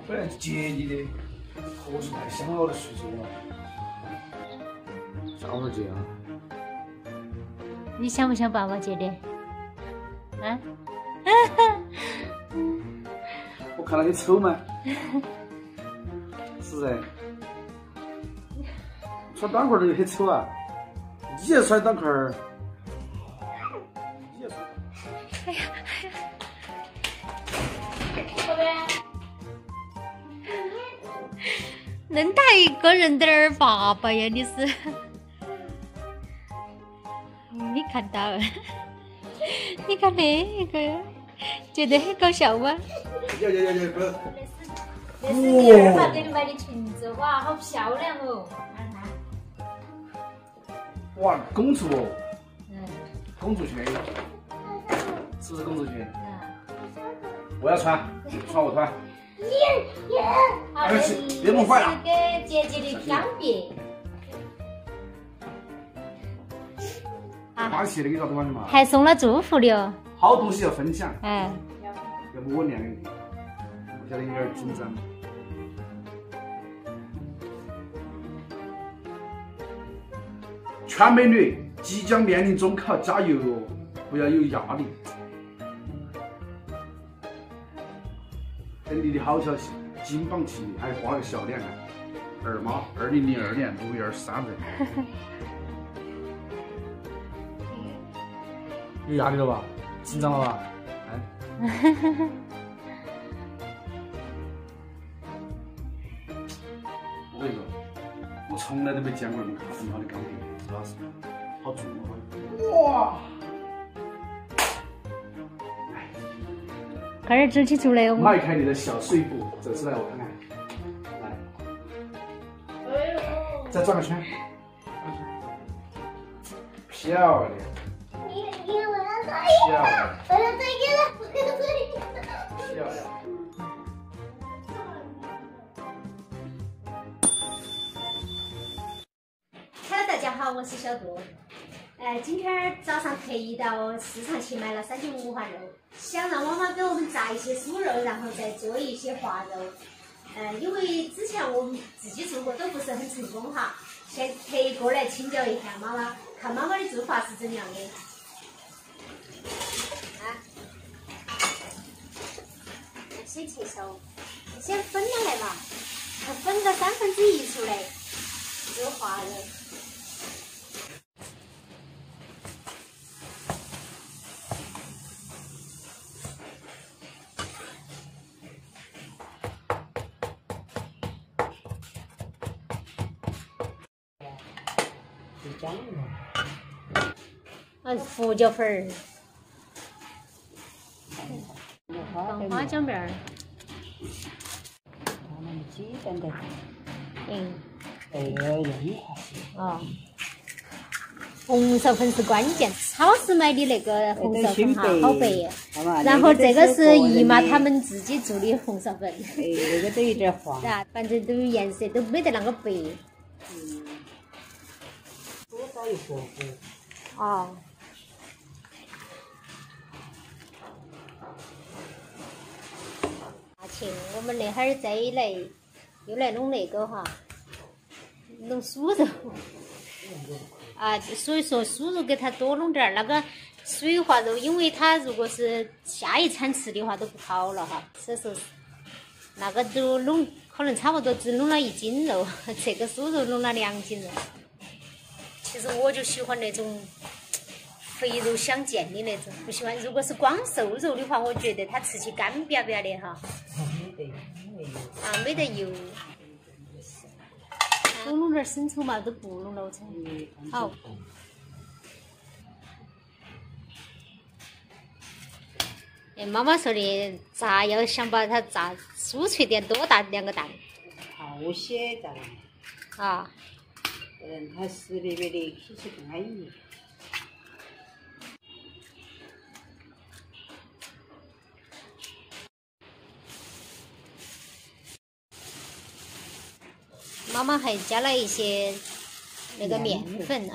我本来是接你的，可是太香了，我都睡着了。啥时候接啊？你想不想爸爸接的？啊？我看到你丑嘛。是噻。穿短裤儿都很丑啊！你也穿短裤儿。你也穿。哎呀！能带一个人点儿爸爸呀？你是？没看到？你看那个，觉得很搞笑吗？要，不是。那是你二爸给你买的裙子，哇，好漂亮哦！看看。哇，公主哦。嗯。公主裙，是不是公主裙？我要穿，穿我穿。好，这是给姐姐的钢笔。花钱的给啥子玩的嘛？还送了祝福的哦。好东西要分享。哎。要不我亮一点，我现在有点紧张。全美女即将面临中考，加油哦！不要有压力。等你的好消息，金榜题名，还画了个笑脸看。二妈，2002年6月23日。有压力了吧？紧张了吧？哎。我跟你说，我从来都没见过那么卡这么好的钢笔，主要是好重啊！哇！快点走起出来哦！迈开你的小碎步，走出来我看看。来，再转个圈。漂亮。漂亮。漂亮。Hello， 大家好，我是小杜。今天早上特意到市场去买了3斤五花肉，想让妈妈给我们炸一些酥肉，然后再做一些滑肉。因为之前我们自己做过都不是很成功哈，先特意过来请教一下妈妈，看妈妈的做法是怎样的。水切熟，先分下来嘛，分个1/3出来做滑肉。胡椒粉儿，放花椒面儿。鸡蛋的。那个用哦，红苕粉是关键，超市买的那个红苕粉哈，好白呀。然后这个是姨妈他们自己做的红苕粉。那个都有点黄。反正都有颜色，都没得那个白。多少一盒子。哦。我们那会儿再来又来弄那个哈，弄酥肉啊，所以说酥肉给它多弄点儿，那个水滑肉，因为它如果是下一餐吃的话都不好了哈，所以说那个都弄可能差不多只弄了1斤肉，这个酥肉弄了2斤肉。其实我就喜欢那种肥肉相间的那种，不喜欢。如果是光瘦肉的话，我觉得它吃起干瘪瘪的哈。啊，没得油。多弄点生抽嘛，都不弄了噻。好。哎，妈妈说的炸要想把它炸酥脆点，多打2个蛋。泡些炸。啊。不然它湿白白的，吃起更安逸。妈妈还加了一些那个面粉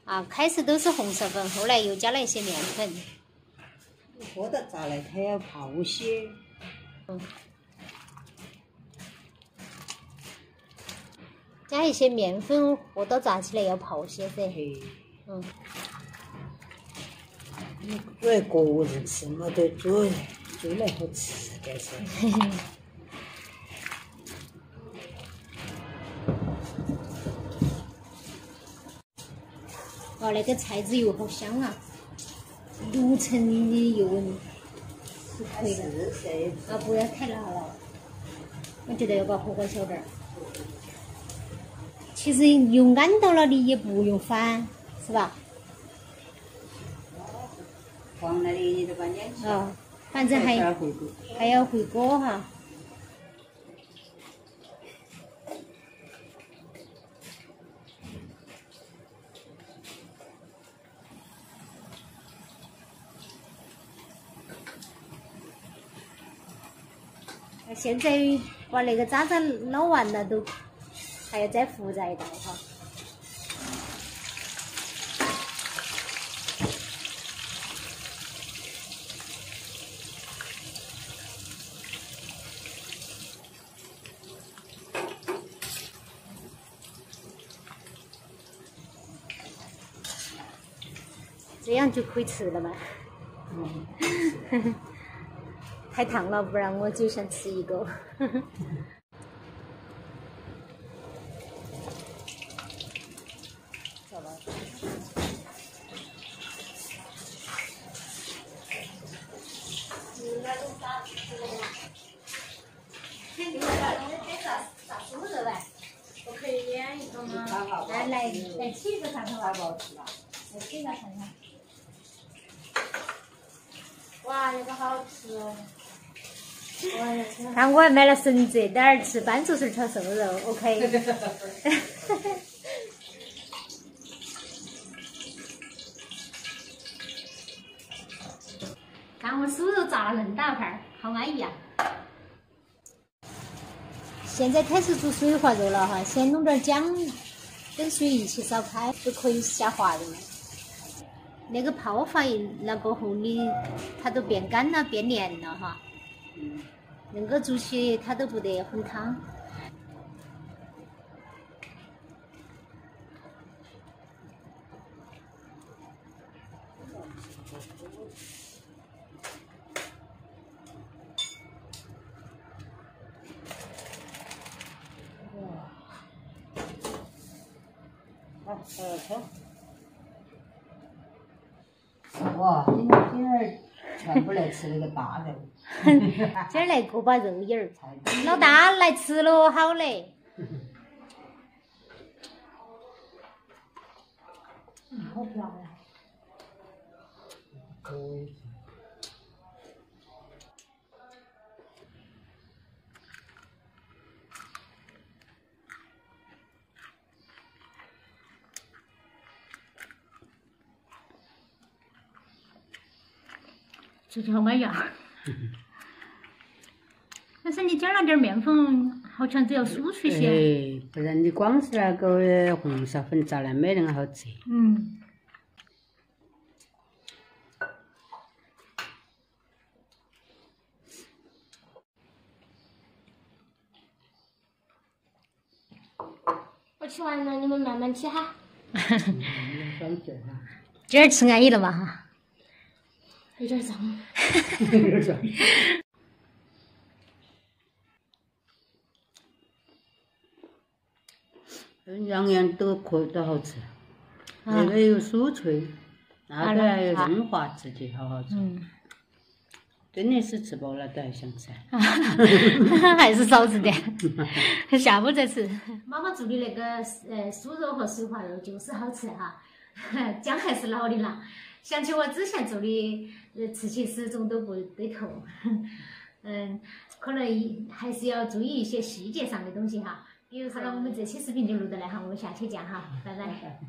啊，开始都是红苕粉，后来又加了一些面粉。和到炸来，它要泡些。加一些面粉和到炸起来要泡些噻。你作为个人吃没得煮来好吃，但是。哦，那个菜籽油好香啊，6层的油温是可以的。啊，不要太辣了，我觉得要把火锅小点儿。其实油按到了的也不用翻，是吧？放那里你都把捏起。啊，反正还要回锅哈。现在把那个渣渣捞完了，都还要再复炸一道哈。这样就可以吃了吗？太烫了，不然我就想吃一个。我可以演一个吗？来起一个看看好不好吃啊？来起一个看看。哇，那个好吃哦！看我还买了绳子，等会儿吃半熟炒瘦肉 ，OK。看我酥肉炸了恁大盘儿，好安逸啊！现在开始煮水滑肉了哈，先弄点姜，跟水一起烧开就可以下滑肉了。那个泡发了过后，它都变干了，变黏了哈。那个煮起它都不得混汤。好，走。哇，今儿全部来吃那个大肉。今儿来锅巴肉眼儿，老大来吃喽，好嘞。好漂亮。这就好安逸啊！但是你加了点面粉，好像只要酥脆些。不然你光是那个红苕粉炸的没恁好吃。我吃完了，你们慢慢吃哈。今儿吃安逸了吧哈？有点脏。有点脏。样样都好吃，那个有酥脆，那个还有润滑，吃起好好吃。真的是吃饱了都还想吃。还是少吃点，下午再吃。妈妈做的那个酥肉和水滑肉就是好吃哈，姜还是老的辣。想起我之前做的，吃起始终都不对头。可能还是要注意一些细节上的东西哈。比如说，我们这期视频就录到这哈，我们下期见哈，拜拜。